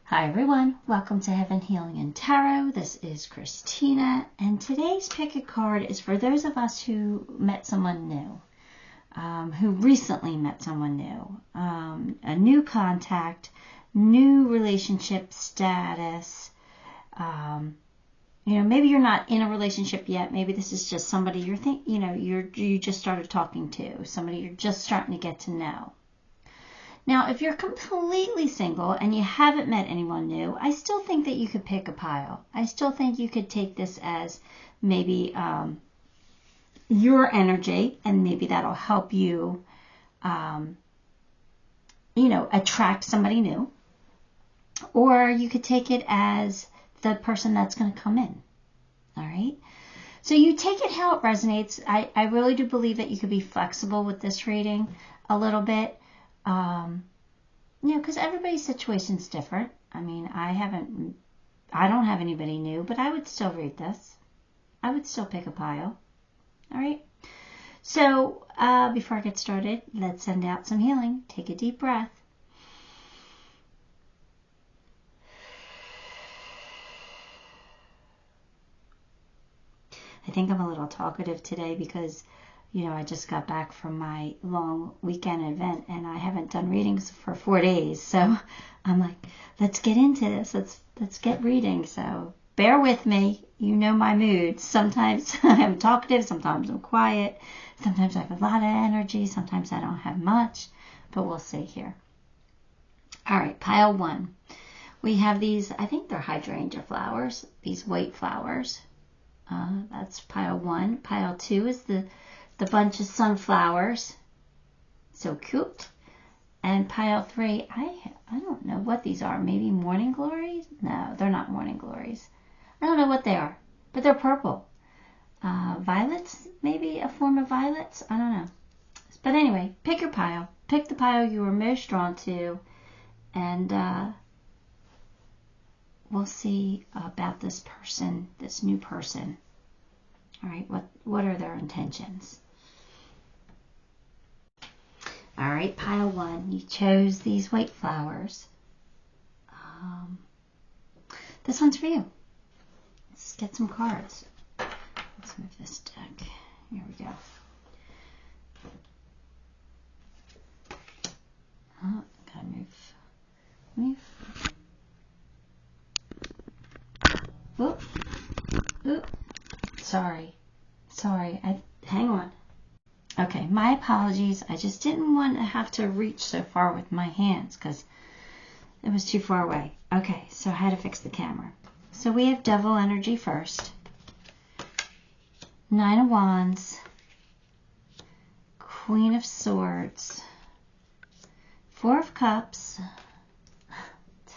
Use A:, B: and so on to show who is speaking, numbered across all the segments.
A: Hi everyone, welcome to Heaven Healing and Tarot. This is Christina, and today's pick a card is for those of us who met someone new, who recently met someone new, a new contact, new relationship status. Maybe you're not in a relationship yet. Maybe this is just somebody you just started talking to, somebody you're just starting to get to know. Now, if you're completely single and you haven't met anyone new, I still think that you could pick a pile. I still think you could take this as maybe your energy, and maybe that'll help you, attract somebody new. Or you could take it as the person that's going to come in. All right? So you take it how it resonates. I really do believe that you could be flexible with this reading a little bit. Because everybody's situation is different. I mean, I don't have anybody new, but I would still read this. I would still pick a pile. All right. So before I get started, let's send out some healing. Take a deep breath. I think I'm a little talkative today because I just got back from my long weekend event and I haven't done readings for 4 days. So I'm like, let's get into this. Let's get reading. So bear with me. You know my mood. Sometimes I'm talkative. Sometimes I'm quiet. Sometimes I have a lot of energy. Sometimes I don't have much. But we'll see here. All right, pile one. We have these, I think they're hydrangea flowers. These white flowers. That's pile one. Pile two is the bunch of sunflowers. So cute. And pile three, I don't know what these are. Maybe morning glories? No, they're not morning glories. I don't know what they are, but they're purple. Violets? Maybe a form of violets? I don't know. But anyway, pick your pile. Pick the pile you were most drawn to. And we'll see about this person, this new person. All right, what are their intentions? All right, pile one, you chose these white flowers. This one's for you. Let's get some cards. Let's move this deck. Here we go. Oh, gotta move. Oop. Oop. Sorry. Hang on. Okay, my apologies. I just didn't want to have to reach so far with my hands because it was too far away. Okay, so I had to fix the camera. So we have Devil energy first. 9 of Wands. Queen of Swords. 4 of Cups.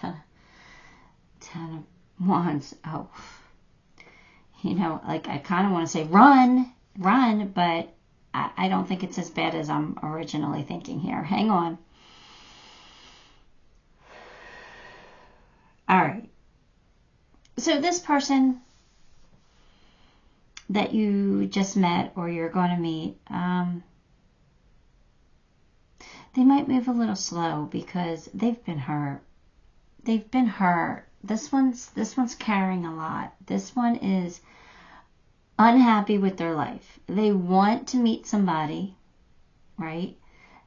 A: 10 of Wands. Oh. I kind of want to say run, but I don't think it's as bad as I'm originally thinking here. Hang on. All right. So this person that you just met or you're going to meet, they might move a little slow because they've been hurt. This one's carrying a lot. This one is unhappy with their life. They want to meet somebody, right?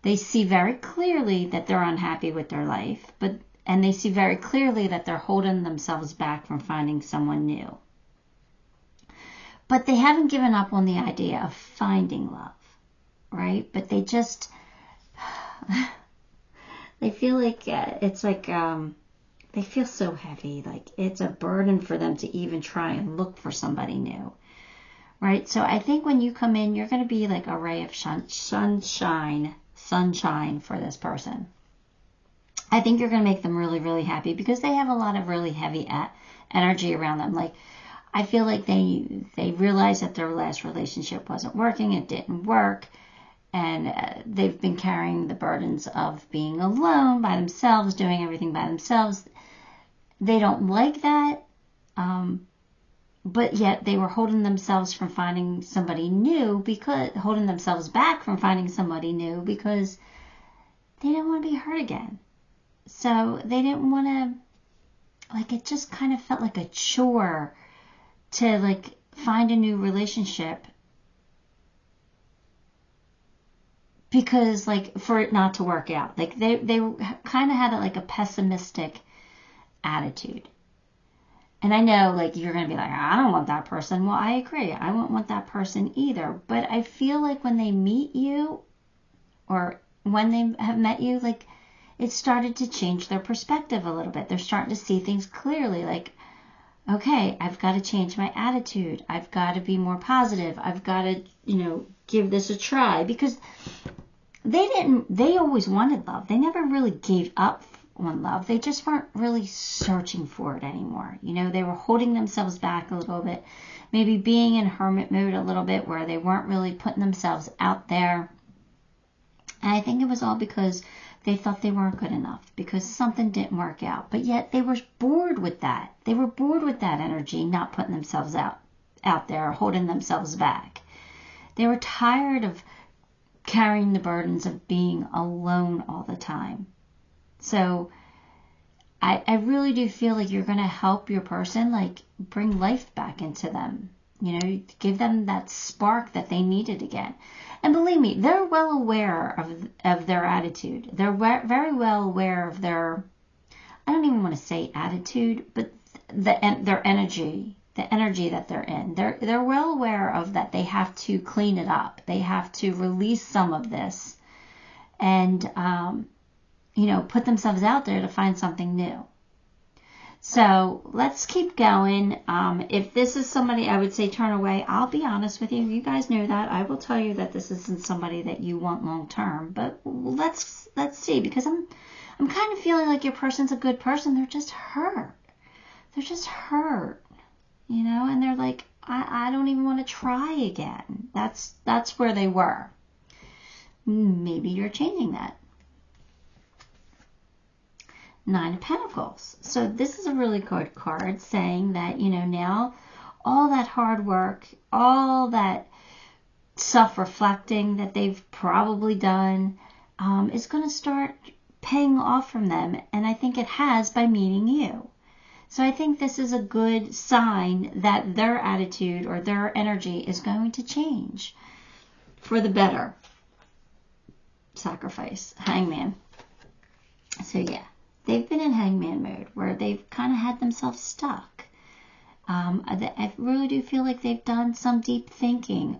A: They see very clearly that they're unhappy with their life, and they see very clearly that they're holding themselves back from finding someone new. But they haven't given up on the idea of finding love, right? But they just, they feel like they feel so heavy, like it's a burden for them to even try and look for somebody new. Right, so I think when you come in, you're going to be like a ray of sunshine for this person. I think you're going to make them really, really happy because they have a lot of really heavy energy around them. Like, I feel like they realized that their last relationship wasn't working. It didn't work. And they've been carrying the burdens of being alone by themselves, doing everything by themselves. They don't like that. But yet they were holding themselves from finding somebody new holding themselves back from finding somebody new because they didn't want to be hurt again. So they didn't want to like it just kind of felt like a chore to like find a new relationship, because like for it not to work out. Like they kind of had like a pessimistic attitude. And I know like you're going to be like, I don't want that person. Well, I agree. I won't want that person either. But I feel like when they meet you, or when they have met you, like it started to change their perspective a little bit. They're starting to see things clearly. Like, okay, I've got to change my attitude. I've got to be more positive. I've got to, give this a try. Because they always wanted love. They never really gave up on love. They just weren't really searching for it anymore. They were holding themselves back a little bit, maybe being in hermit mode a little bit, where they weren't really putting themselves out there. And I think it was all because they thought they weren't good enough, because something didn't work out. But yet they were bored with that. They were bored with that energy, not putting themselves out there, holding themselves back. They were tired of carrying the burdens of being alone all the time. So I really do feel like you're going to help your person, like bring life back into them, give them that spark that they needed again. And believe me, they're well aware of their attitude. They're very well aware of their, I don't even want to say attitude, but their energy, the energy that they're in. They're well aware of that. They have to clean it up. They have to release some of this and, put themselves out there to find something new. So let's keep going. If this is somebody I would say turn away, I'll be honest with you. You guys know that. I will tell you that this isn't somebody that you want long term. But let's see, because I'm kind of feeling like your person's a good person. They're just hurt. They're just hurt, and they're like, I don't even want to try again. That's where they were. Maybe you're changing that. 9 of Pentacles. So this is a really good card saying that, now all that hard work, all that self-reflecting that they've probably done is going to start paying off from them. And I think it has by meeting you. So I think this is a good sign that their attitude or their energy is going to change for the better. Sacrifice. Hangman. So yeah. They've been in hangman mode where they've kind of had themselves stuck. I really do feel like they've done some deep thinking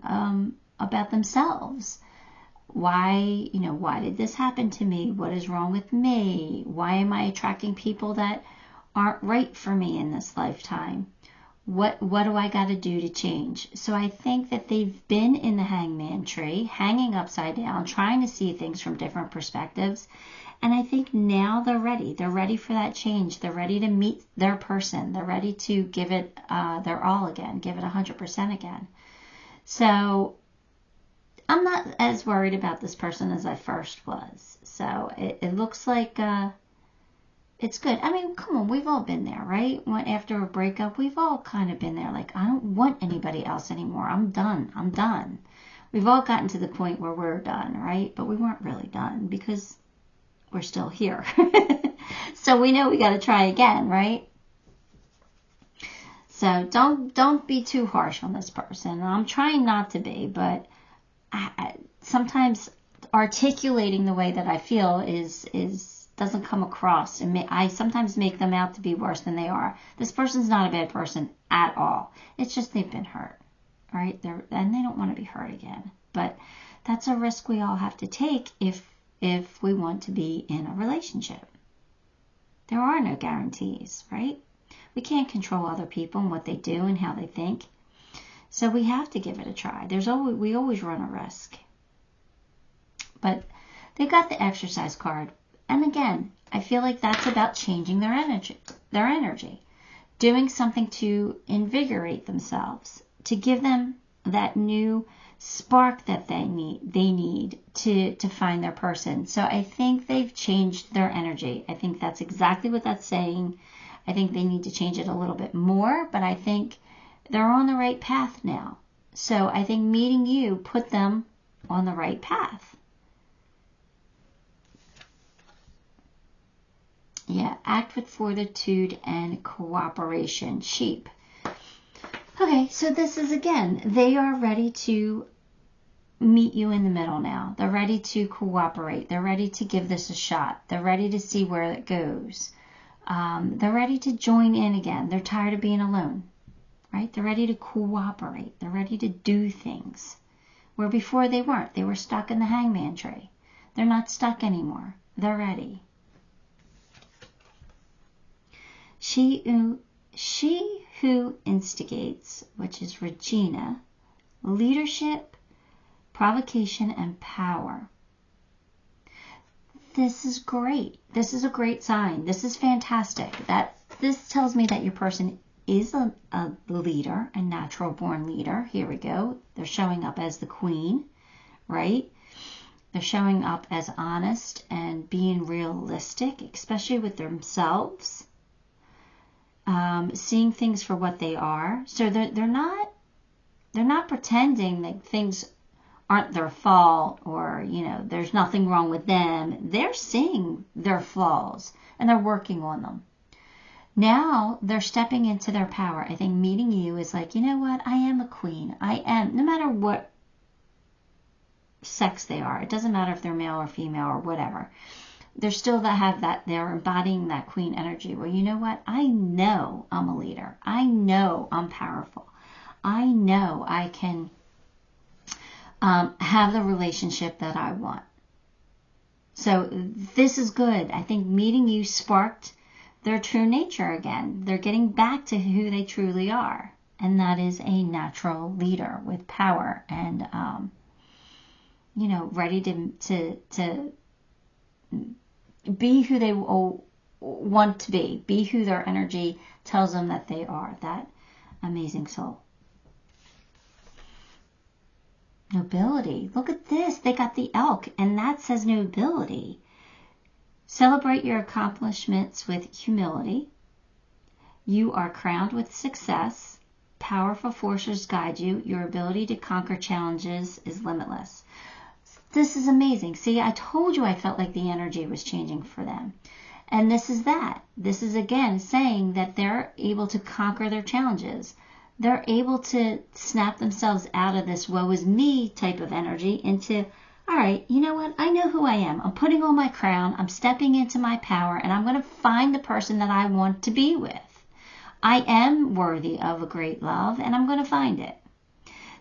A: about themselves. Why did this happen to me? What is wrong with me? Why am I attracting people that aren't right for me in this lifetime? What do I got to do to change? So I think that they've been in the hangman tree, hanging upside down, trying to see things from different perspectives. And I think now they're ready. They're ready for that change. They're ready to meet their person. They're ready to give it their all again, give it 100% again. So I'm not as worried about this person as I first was. So it looks like it's good. I mean, come on, we've all been there, right? After a breakup, we've all kind of been there. Like, I don't want anybody else anymore. I'm done. We've all gotten to the point where we're done, right? But we weren't really done because we're still here. So we know we got to try again, right? So don't be too harsh on this person. I'm trying not to be, but sometimes articulating the way that I feel is doesn't come across, and I sometimes make them out to be worse than they are. This person's not a bad person at all. It's just they've been hurt, right? And they don't want to be hurt again. But that's a risk we all have to take if we want to be in a relationship. There are no guarantees, right? We can't control other people and what they do and how they think. So we have to give it a try. We always run a risk. But they got the exercise card. And again, I feel like that's about changing their energy, doing something to invigorate themselves, to give them that new spark that they need to find their person. So I think they've changed their energy. I think that's exactly what that's saying. I think they need to change it a little bit more, but I think they're on the right path now. So I think meeting you put them on the right path. Yeah, act with fortitude and cooperation. Sheep. Okay, so this is, again, they are ready to meet you in the middle now. They're ready to cooperate. They're ready to give this a shot. They're ready to see where it goes. They're ready to join in again. They're tired of being alone, right? They're ready to cooperate. They're ready to do things where before they weren't. They were stuck in the hangman tree. They're not stuck anymore. They're ready. She who instigates, which is Regina, leadership, provocation, and power. This is great. This is a great sign. This is fantastic. This tells me that your person is a leader, a natural born leader. Here we go. They're showing up as the queen, right? They're showing up as honest and being realistic, especially with themselves. Seeing things for what they are. So they're not pretending that things aren't their fault or, there's nothing wrong with them. They're seeing their flaws and they're working on them. Now they're stepping into their power. I think meeting you is like, you know what? I am a queen. I am, no matter what sex they are. It doesn't matter if they're male or female or whatever. They're still they're embodying that queen energy. Well, you know what? I know I'm a leader. I know I'm powerful. I know I can have the relationship that I want. So this is good. I think meeting you sparked their true nature again. They're getting back to who they truly are. And that is a natural leader with power and, ready to be who they want to be who their energy tells them that they are, that amazing soul. Nobility. Look at this. They got the elk, and that says nobility. Celebrate your accomplishments with humility. You are crowned with success. Powerful forces guide you. Your ability to conquer challenges is limitless. This is amazing. See, I told you I felt like the energy was changing for them. And this is that. This is, again, saying that they're able to conquer their challenges. They're able to snap themselves out of this woe is me type of energy into, all right, you know what? I know who I am. I'm putting on my crown. I'm stepping into my power, and I'm going to find the person that I want to be with. I am worthy of a great love, and I'm going to find it.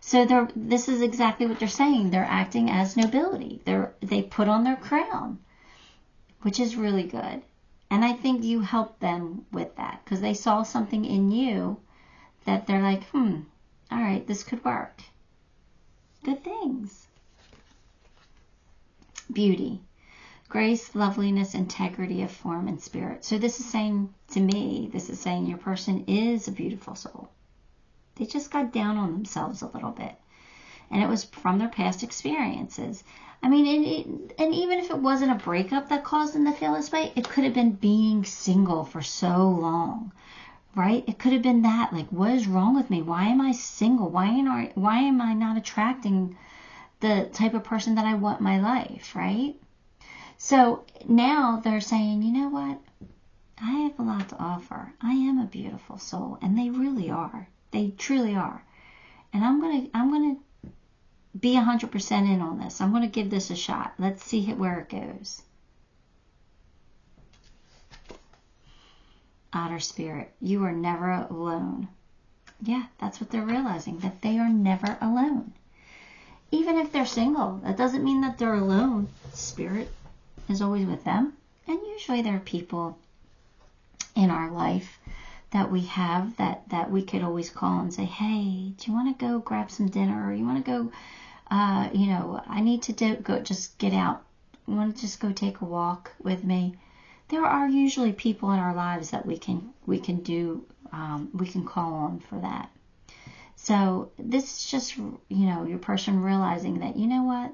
A: So this is exactly what they're saying. They're acting as nobility. They put on their crown, which is really good. And I think you helped them with that because they saw something in you that they're like, all right, this could work. Good things. Beauty. Grace, loveliness, integrity of form and spirit. So this is saying to me, this is saying your person is a beautiful soul. They just got down on themselves a little bit. And it was from their past experiences. I mean, and even if it wasn't a breakup that caused them to feel this way, it could have been being single for so long, right? It could have been that, like, what is wrong with me? Why am I single? Why am I not attracting the type of person that I want in my life, right? So now they're saying, you know what? I have a lot to offer. I am a beautiful soul, and they really are. They truly are. And I'm gonna be 100% in on this. I'm gonna give this a shot. Let's see where it goes. Otter spirit, you are never alone. Yeah, that's what they're realizing, that they are never alone. Even if they're single, that doesn't mean that they're alone. Spirit is always with them. And usually there are people in our life that we have that we could always call and say, hey, do you want to go grab some dinner? Or you want to go, I need to go just get out. You want to just go take a walk with me? There are usually people in our lives that we can call on for that. So this is just, your person realizing that, you know what?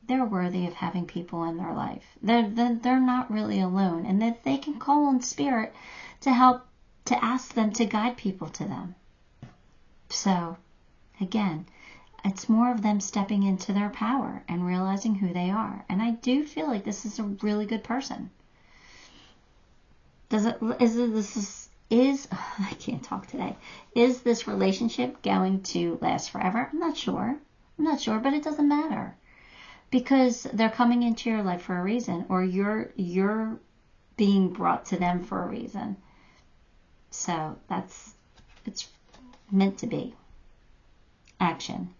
A: They're worthy of having people in their life. They're not really alone, and that they can call on spirit to help, to ask them to guide people to them. So, again, it's more of them stepping into their power and realizing who they are. And I do feel like this is a really good person. I can't talk today. Is this relationship going to last forever? I'm not sure. But it doesn't matter. Because they're coming into your life for a reason, or you're being brought to them for a reason. So it's meant to be. Action.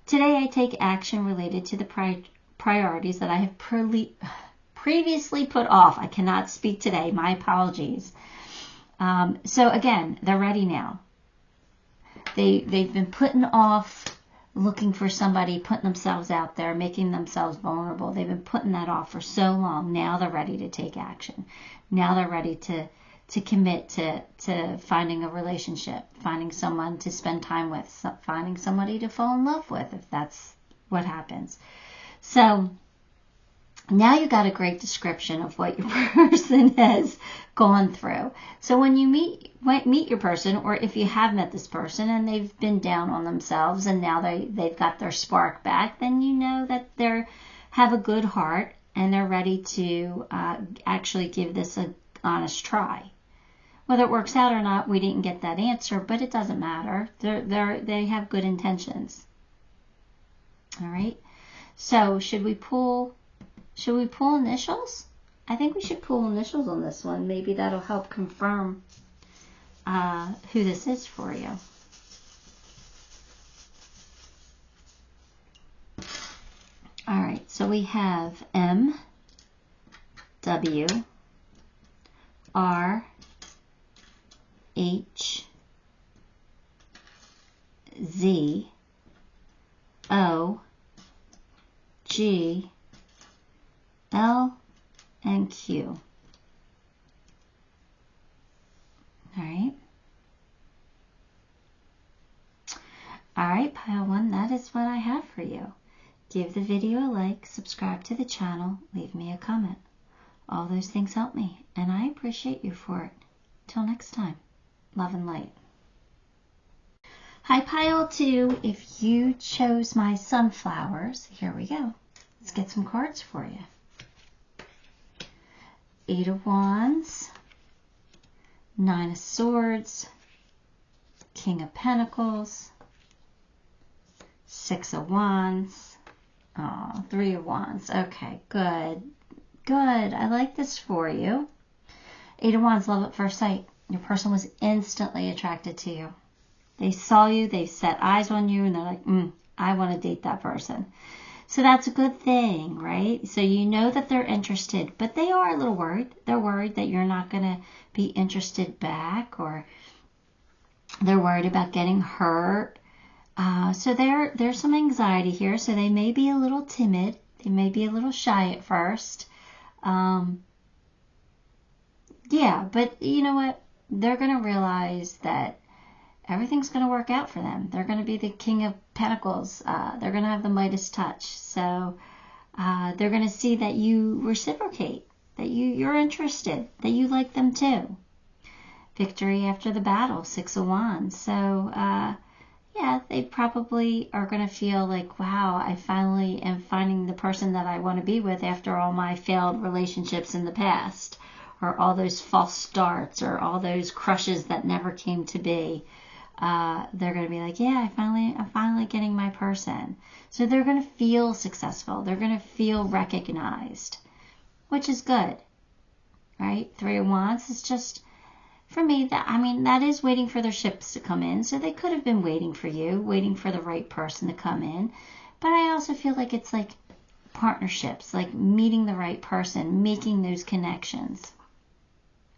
A: Today I take action related to the priorities that I have previously put off. I cannot speak today. My apologies. So again, they're ready now. They've been putting off looking for somebody, putting themselves out there, making themselves vulnerable. They've been putting that off for so long. Now they're ready to take action. Now they're ready to commit to finding a relationship, finding someone to spend time with, finding somebody to fall in love with, if that's what happens. So now you got a great description of what your person has gone through. So when you meet your person, or if you have met this person and they've been down on themselves and now they've got their spark back, then you know that they have a good heart and they're ready to actually give this an honest try. Whether it works out or not, we didn't get that answer, but it doesn't matter. They have good intentions. All right. So should we pull initials? I think we should pull initials on this one. Maybe that'll help confirm who this is for you. All right, so we have M, W, R, H, Z, O, G, L, and Q. All right. All right, pile one, that is what I have for you. Give the video a like, subscribe to the channel, leave me a comment. All those things help me, and I appreciate you for it. Till next time, love and light. Hi, pile two. If you chose my sunflowers, here we go. Let's get some cards for you. 8 of Wands, 9 of Swords, King of Pentacles, 6 of Wands, 3 of Wands. Okay, good. I like this for you. 8 of Wands, love at first sight. Your person was instantly attracted to you. They saw you, they set eyes on you, and they're like, I want to date that person. So that's a good thing, right? So you know that they're interested, but they are a little worried. They're worried that you're not going to be interested back, or they're worried about getting hurt. So there's some anxiety here. So they may be a little timid. They may be a little shy at first. Yeah, but you know what? They're going to realize that everything's going to work out for them. They're going to be the King of Pentacles. They're going to have the Midas touch. So they're going to see that you reciprocate, that you're interested, that you like them too. Victory after the battle, 6 of Wands. So yeah, they probably are going to feel like, wow, I finally am finding the person that I want to be with after all my failed relationships in the past, or all those false starts, or all those crushes that never came to be. They're going to be like, yeah, I'm finally getting my person. So they're going to feel successful. They're going to feel recognized, which is good, right? 3 of Wands is just, for me, that is waiting for their ships to come in. So they could have been waiting for you, waiting for the right person to come in. But I also feel like it's like partnerships, like meeting the right person, making those connections.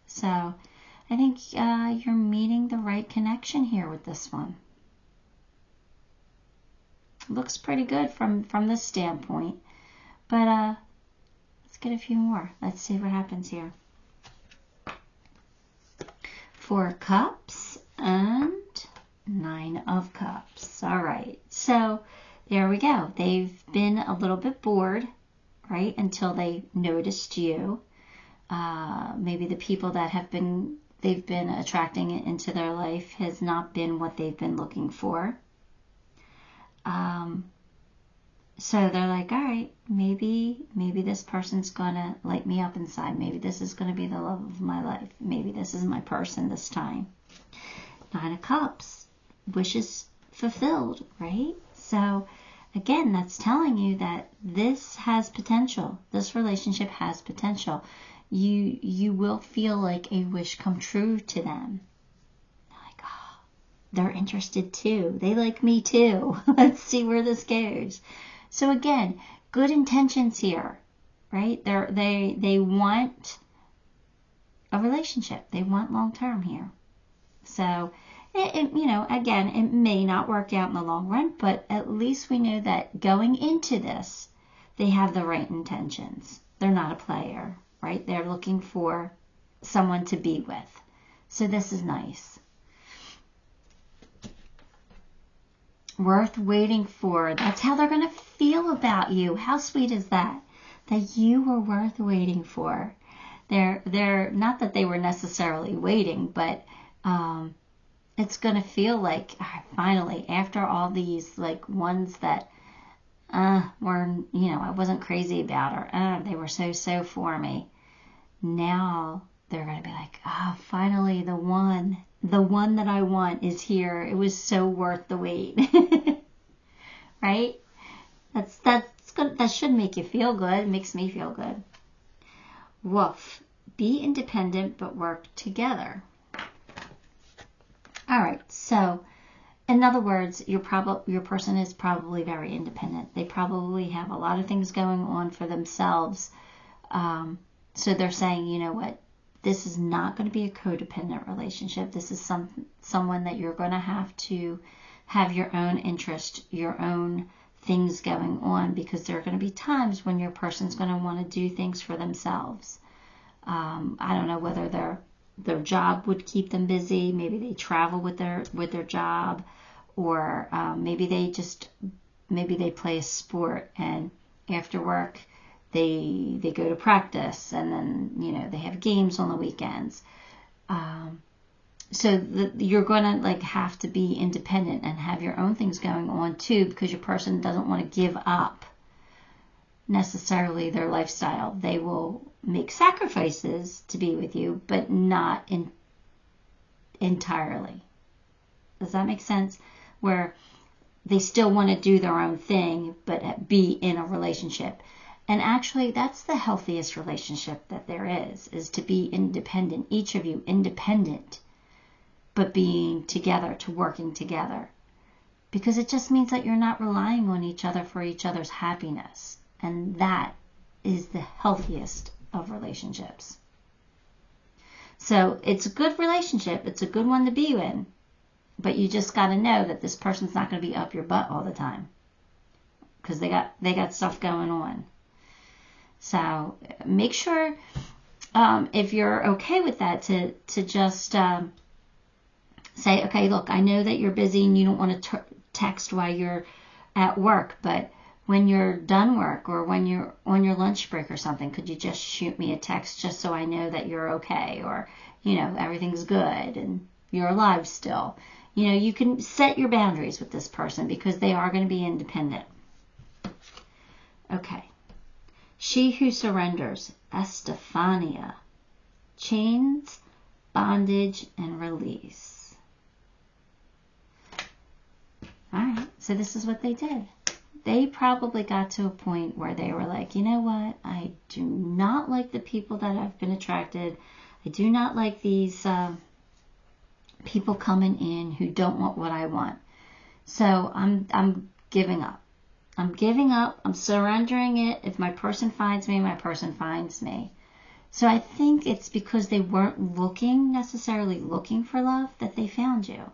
A: So I think you're meeting the right connection here with this one. Looks pretty good from this standpoint. But let's get a few more. Let's see what happens here. 4 of Cups and 9 of Cups. All right. So there we go. They've been a little bit bored, right, until they noticed you. Maybe the people that they've been attracting into their life has not been what they've been looking for. So they're like, all right, maybe this person's going to light me up inside. Maybe this is going to be the love of my life. Maybe this is my person this time. 9 of Cups, wishes fulfilled, right? So again, that's telling you that this has potential. This relationship has potential. You will feel like a wish come true to them. Like, oh, they're interested too. They like me too. Let's see where this goes. So again, good intentions here, right? They want a relationship. They want long term here. So, again, it may not work out in the long run, but at least we know that going into this, they have the right intentions. They're not a player, right? They're looking for someone to be with. So this is nice. Worth waiting for. That's how they're going to feel about you. How sweet is that? That you were worth waiting for. They're not that they were necessarily waiting, but it's going to feel like, finally, after all these, like, ones that were, I wasn't crazy about, or they were so for me. Now they're going to be like, finally, the one that I want is here. It was so worth the wait. Right? That's good. That should make you feel good. It makes me feel good. Wolf. Be independent but work together. All right. So, in other words, your person is probably very independent. They probably have a lot of things going on for themselves. So they're saying, you know what? This is not going to be a codependent relationship. This is someone that you're going to have your own interest, your own things going on, because there are going to be times when your person's going to want to do things for themselves. I don't know whether their job would keep them busy. Maybe they travel with their job, or maybe they play a sport, and after work they go to practice, and then they have games on the weekends. So you're going to have to be independent and have your own things going on too, because your person doesn't want to give up necessarily their lifestyle. They will make sacrifices to be with you, but not entirely. Does that make sense? Where they still want to do their own thing, but be in a relationship. And actually, that's the healthiest relationship that there is to be independent, each of you independent, but being together, to working together. Because it just means that you're not relying on each other for each other's happiness. And that is the healthiest of relationships. So it's a good relationship. It's a good one to be in. But you just got to know that this person's not going to be up your butt all the time, because they got stuff going on. So make sure, if you're okay with that, to just say, okay, look, I know that you're busy and you don't want to text while you're at work, but when you're done work or when you're on your lunch break or something, could you just shoot me a text just so I know that you're okay, or everything's good and you're alive still. You can set your boundaries with this person, because they are going to be independent. Okay. She who surrenders, Estefania. Chains, bondage, and release. All right, so this is what they did. They probably got to a point where they were like, you know what? I do not like the people that I've been attracted. I do not like these people coming in who don't want what I want. So I'm giving up. I'm giving up. I'm surrendering it. If my person finds me, my person finds me. So I think it's because they weren't necessarily looking for love that they found you.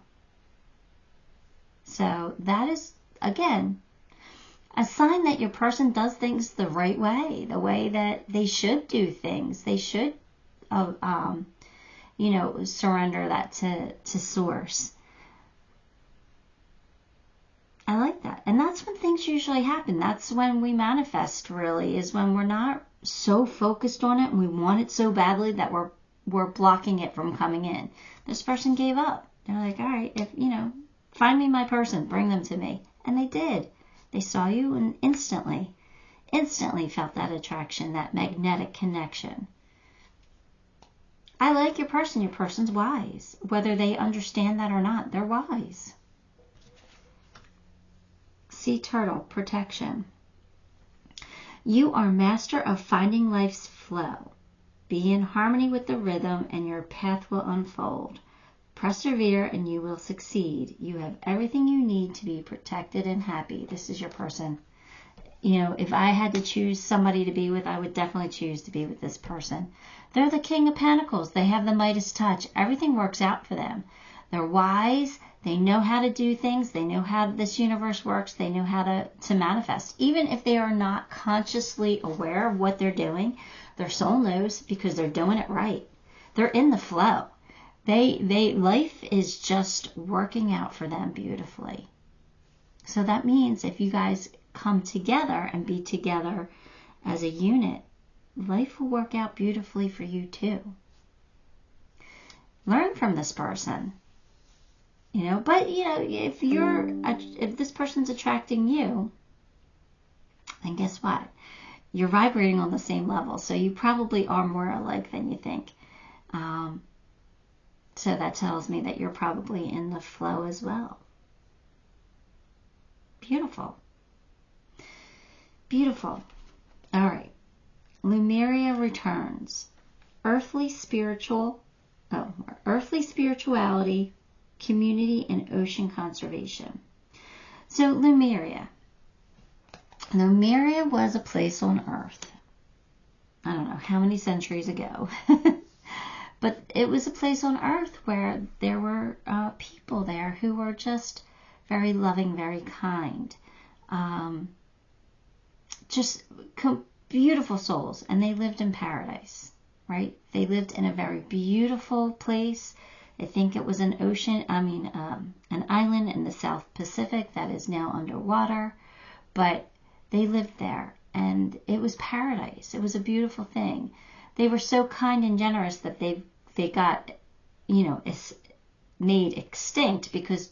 A: So that is, again, a sign that your person does things the right way, the way that they should do things. They should, surrender that to source. I like that. And that's when things usually happen. That's when we manifest, really, is when we're not so focused on it and we want it so badly that we're blocking it from coming in. This person gave up. They're like, all right, find me my person, bring them to me. And they did. They saw you and instantly felt that attraction, that magnetic connection. I like your person. Your person's wise. Whether they understand that or not, they're wise. Sea turtle, protection. You are master of finding life's flow. Be in harmony with the rhythm and your path will unfold. Persevere and you will succeed. You have everything you need to be protected and happy. This is your person. You know, if I had to choose somebody to be with, I would definitely choose to be with this person. They're the King of Pentacles. They have the Midas touch. Everything works out for them. They're wise. They know how to do things. They know how this universe works. They know how to manifest. Even if they are not consciously aware of what they're doing, their soul knows because they're doing it right. They're in the flow. Life is just working out for them beautifully. So that means if you guys come together and be together as a unit, life will work out beautifully for you too. Learn from this person. You know, but you know, if this person's attracting you, then guess what? You're vibrating on the same level, so you probably are more alike than you think. So that tells me that you're probably in the flow as well. Beautiful. Beautiful. All right. Lemuria returns. Earthly spirituality, community, and ocean conservation. So Lemuria. Lemuria was a place on Earth. I don't know how many centuries ago. But it was a place on Earth where there were people there who were just very loving, very kind. Beautiful souls. And they lived in paradise, right? They lived in a very beautiful place. I think it was an island in the South Pacific that is now underwater. But they lived there. And it was paradise. It was a beautiful thing. They were so kind and generous that they got, made extinct because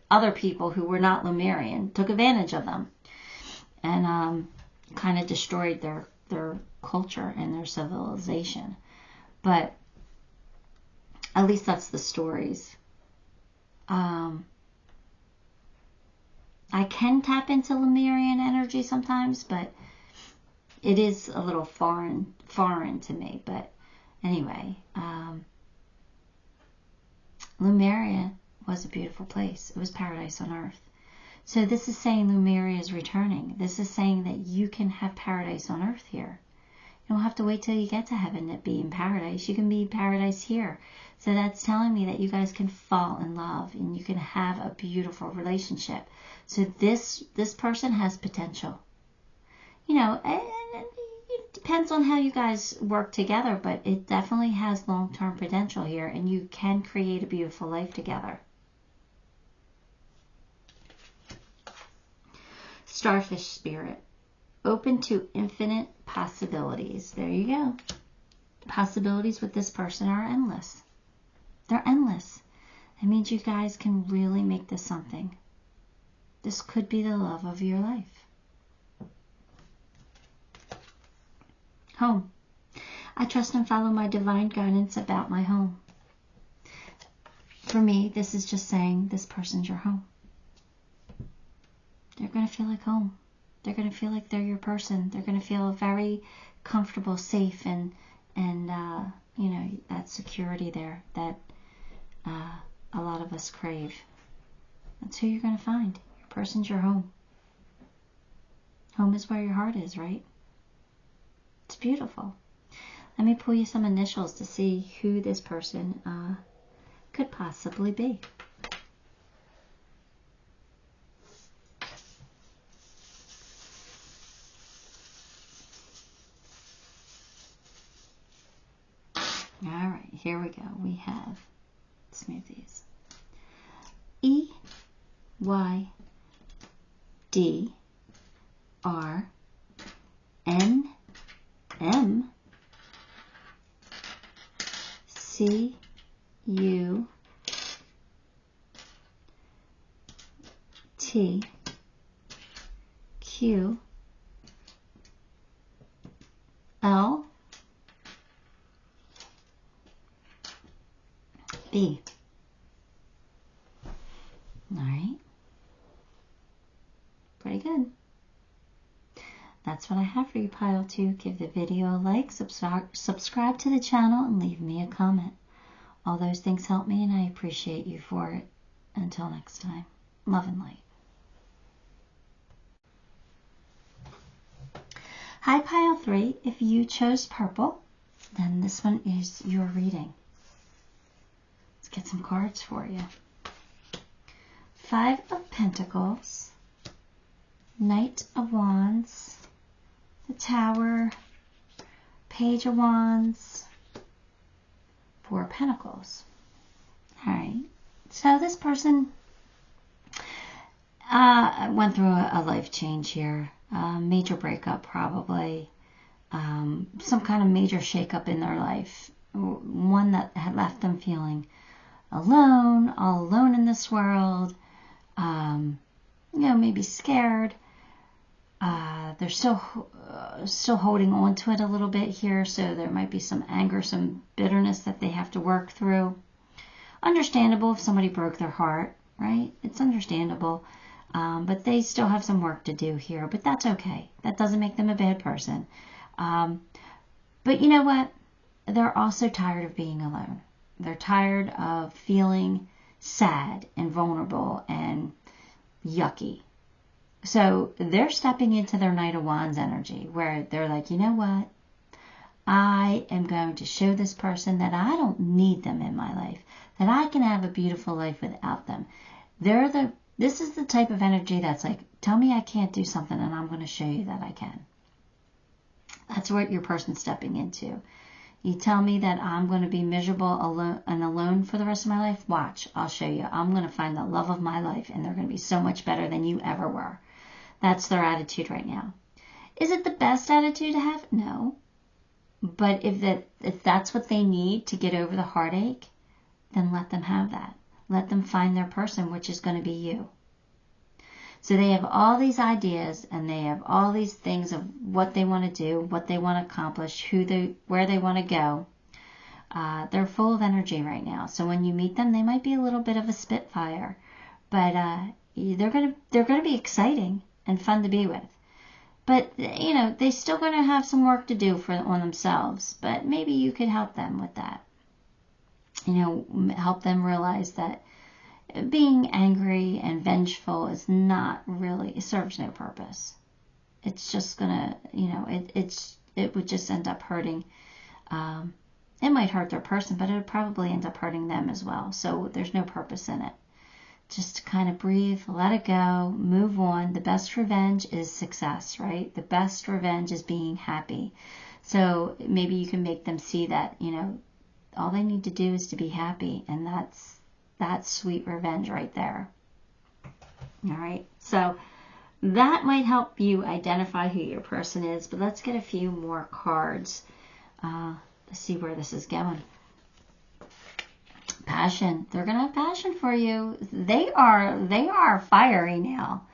A: other people who were not Lemurian took advantage of them and kind of destroyed their culture and their civilization. But at least that's the stories. I can tap into Lemurian energy sometimes, but it is a little foreign to me. But anyway, Lemuria was a beautiful place. It was paradise on earth. So this is saying Lemuria is returning. This is saying that you can have paradise on earth here. You don't have to wait till you get to heaven to be in paradise. You can be in paradise here. So that's telling me that you guys can fall in love and you can have a beautiful relationship. So this person has potential. And it depends on how you guys work together, but it definitely has long-term potential here, and you can create a beautiful life together. Starfish spirit, open to infinite possibilities. There you go. Possibilities with this person are endless. They're endless. That means you guys can really make this something. This could be the love of your life. Home. I trust and follow my divine guidance about my home. For me, this is just saying this person's your home. They're going to feel like home. They're going to feel like they're your person. They're going to feel very comfortable, safe, and that security there that a lot of us crave. That's who you're going to find. Your person's your home. Home is where your heart is, right? It's beautiful. Let me pull you some initials to see who this person could possibly be. All right, here we go. We have, let's move these. Q, L, B. All right. Pretty good. That's what I have for you, Pile 2. Give the video a like, subscribe to the channel, and leave me a comment. All those things help me, and I appreciate you for it. Until next time, love and light. Hi, Pile 3. If you chose purple, then this one is your reading. Let's get some cards for you. 5 of Pentacles, Knight of Wands, the Tower, Page of Wands, 4 of Pentacles. All right. So this person went through a life change here. Major breakup, probably. Some kind of major shakeup in their life. One that had left them feeling alone, all alone in this world. Maybe scared. They're still holding on to it a little bit here, so there might be some anger, some bitterness that they have to work through. Understandable if somebody broke their heart, right? It's understandable. But they still have some work to do here, but that's okay. That doesn't make them a bad person. But you know what? They're also tired of being alone. They're tired of feeling sad and vulnerable and yucky. So they're stepping into their Knight of Wands energy, where they're like, you know what? I am going to show this person that I don't need them in my life, that I can have a beautiful life without them. This is the type of energy that's like, tell me I can't do something and I'm going to show you that I can. That's what your person's stepping into. You tell me that I'm going to be miserable alone for the rest of my life. Watch, I'll show you. I'm going to find the love of my life, and they're going to be so much better than you ever were. That's their attitude right now. Is it the best attitude to have? No. But if that's what they need to get over the heartache, then let them have that. Let them find their person, which is going to be you. So they have all these ideas, and they have all these things of what they want to do, what they want to accomplish, where they want to go. They're full of energy right now. So when you meet them, they might be a little bit of a spitfire, but they're gonna be exciting and fun to be with. But they're still going to have some work to do on themselves. But maybe you could help them with that. Help them realize that being angry and vengeful is not really, it serves no purpose. It's just gonna, it would just end up hurting. It might hurt their person, but it would probably end up hurting them as well. So there's no purpose in it. Just kind of breathe, let it go, move on. The best revenge is success, right? The best revenge is being happy. So maybe you can make them see that, all they need to do is to be happy, and that's sweet revenge right there. All right, so that might help you identify who your person is, but let's get a few more cards. Let's see where this is going. Passion. They're going to have passion for you. They are fiery now,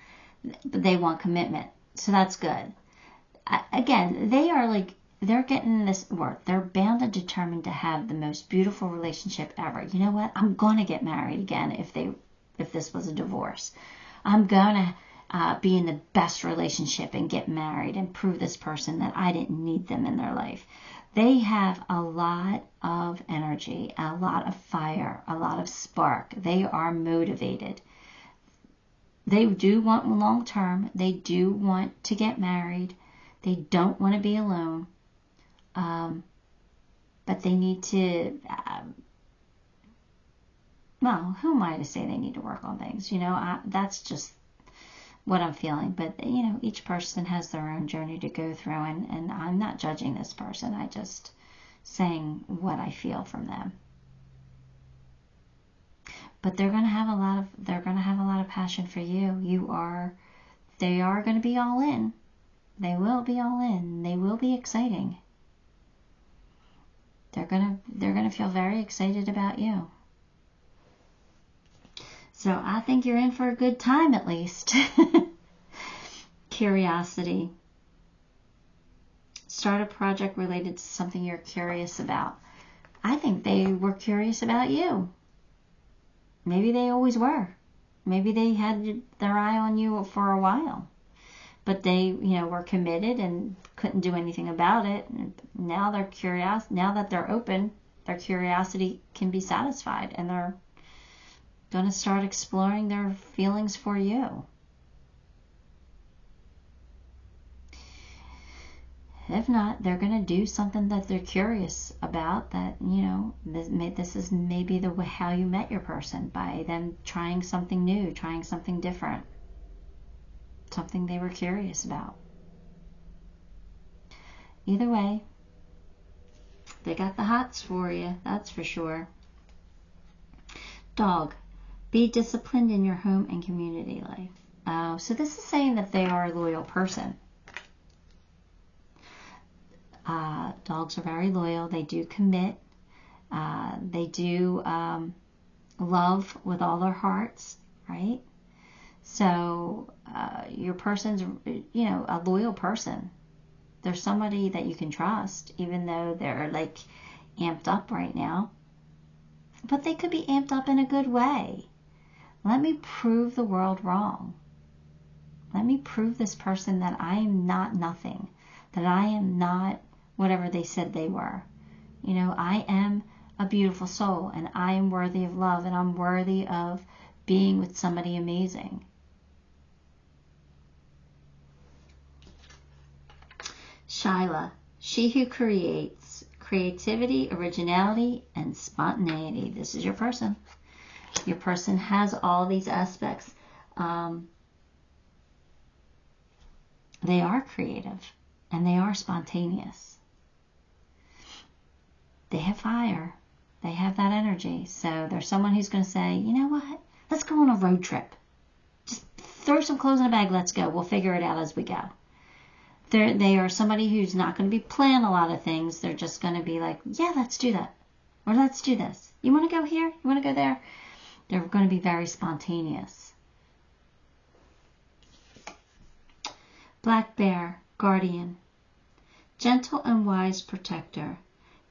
A: but they want commitment, so that's good. Again, they're getting this work. They're bound and determined to have the most beautiful relationship ever. You know what? I'm going to get married again if this was a divorce. I'm going to be in the best relationship and get married and prove this person that I didn't need them in their life. They have a lot of energy, a lot of fire, a lot of spark. They are motivated. They do want long term. They do want to get married. They don't want to be alone. But they need to, who am I to say they need to work on things? That's just what I'm feeling. But, each person has their own journey to go through, and I'm not judging this person. I just saying what I feel from them. But they're going to have a lot of passion for you. They are going to be all in. They will be all in. They will be exciting. They're gonna feel very excited about you. So I think you're in for a good time, at least. curiosity. Start a project related to something you're curious about. I think they were curious about you. Maybe they always were. Maybe they had their eye on you for a while. But they, were committed and couldn't do anything about it. And now they're curious. Now that they're open, their curiosity can be satisfied. And they're going to start exploring their feelings for you. If not, they're going to do something that they're curious about that, this is maybe the way how you met your person, by them trying something new, trying something different, something they were curious about. Either way, they got the hots for you, that's for sure. Dog, be disciplined in your home and community life. So this is saying that they are a loyal person. Dogs are very loyal. They do commit. They do love with all their hearts, right? So your person's, a loyal person. They're somebody that you can trust, even though they're like amped up right now. But they could be amped up in a good way. Let me prove the world wrong. Let me prove this person that I am not nothing, that I am not whatever they said they were. I am a beautiful soul, and I am worthy of love, and I'm worthy of being with somebody amazing. Shyla, she who creates creativity, originality, and spontaneity. This is your person. Your person has all these aspects. They are creative, and they are spontaneous. They have fire. They have that energy. So there's someone who's going to say, you know what? Let's go on a road trip. Just throw some clothes in a bag. Let's go. We'll figure it out as we go. They are somebody who's not going to be planning a lot of things. They're just going to be like, yeah, let's do that. Or let's do this. You want to go here? You want to go there? They're going to be very spontaneous. Black Bear, Guardian. Gentle and wise protector.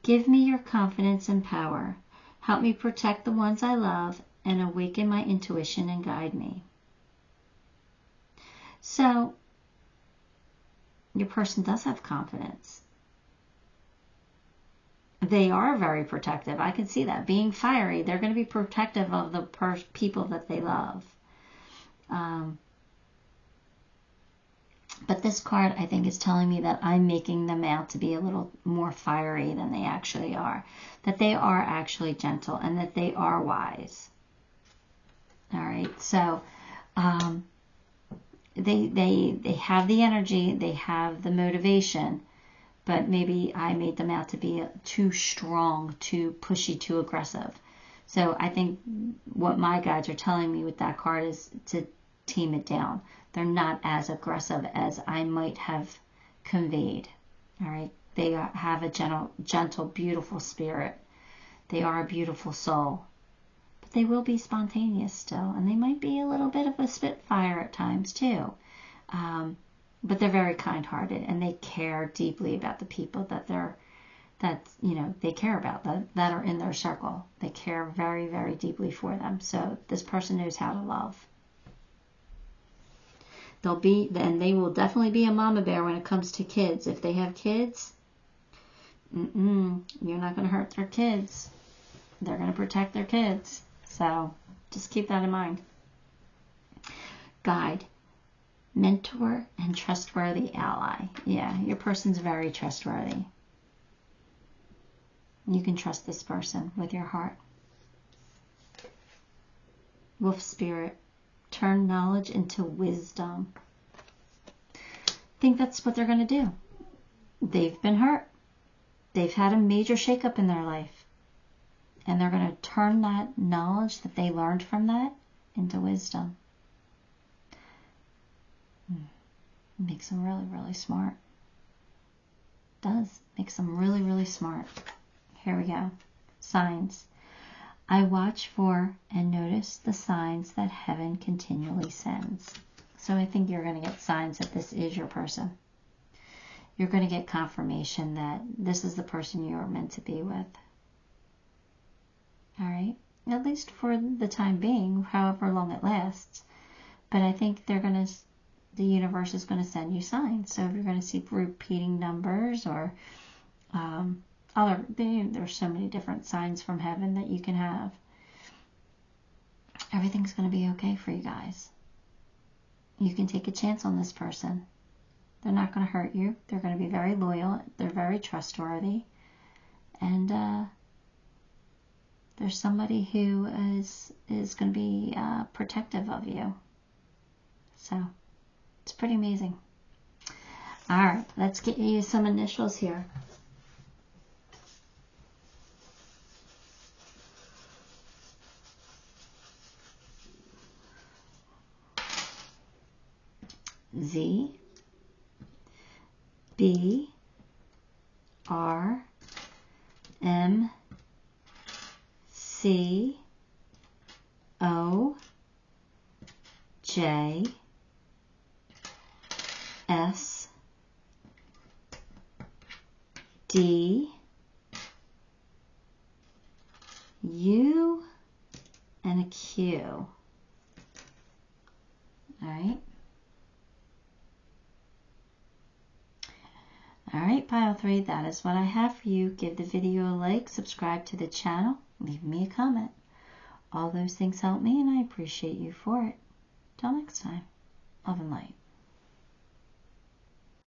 A: Give me your confidence and power. Help me protect the ones I love and awaken my intuition and guide me. So, your person does have confidence. They are very protective. I can see that. Being fiery, they're going to be protective of the people that they love. But this card, I think, is telling me that I'm making them out to be a little more fiery than they actually are. That they are actually gentle and that they are wise. All right, so they have the energy, they have the motivation, but maybe I made them out to be too strong, too pushy, too aggressive. So I think what my guides are telling me with that card is to tame it down. They're not as aggressive as I might have conveyed. All right. They have a gentle, beautiful spirit. They are a beautiful soul. But they will be spontaneous still. And they might be a little bit of a spitfire at times too. But they're very kind-hearted. And they care deeply about the people that they care about, that are in their circle. They care very, very deeply for them. So this person knows how to love. They will definitely be a mama bear when it comes to kids. If they have kids, you're not going to hurt their kids. They're going to protect their kids. So just keep that in mind. Guide, mentor, and trustworthy ally. Yeah, your person's very trustworthy. You can trust this person with your heart. Wolf spirit. Turn knowledge into wisdom. I think that's what they're going to do. They've been hurt. They've had a major shakeup in their life. And they're going to turn that knowledge that they learned from that into wisdom. It makes them really, really smart. It does. Makes them really, really smart. Here we go. Signs. I watch for and notice the signs that heaven continually sends. So I think you're going to get signs that this is your person. You're going to get confirmation that this is the person you are meant to be with. All right? At least for the time being, however long it lasts. But I think the universe is going to send you signs. So if you're going to see repeating numbers or there's so many different signs from heaven that you can have. Everything's going to be okay for you guys. You can take a chance on this person. They're not going to hurt you. They're going to be very loyal. They're very trustworthy. And there's somebody who is going to be protective of you. So it's pretty amazing. All right, let's get you some initials here. Z, B, R, M, C, O, J, S, D, U, and a Q. All right. All right, pile 3, that is what I have for you. Give the video a like, subscribe to the channel, leave me a comment. All those things help me, and I appreciate you for it. Till next time, love and light.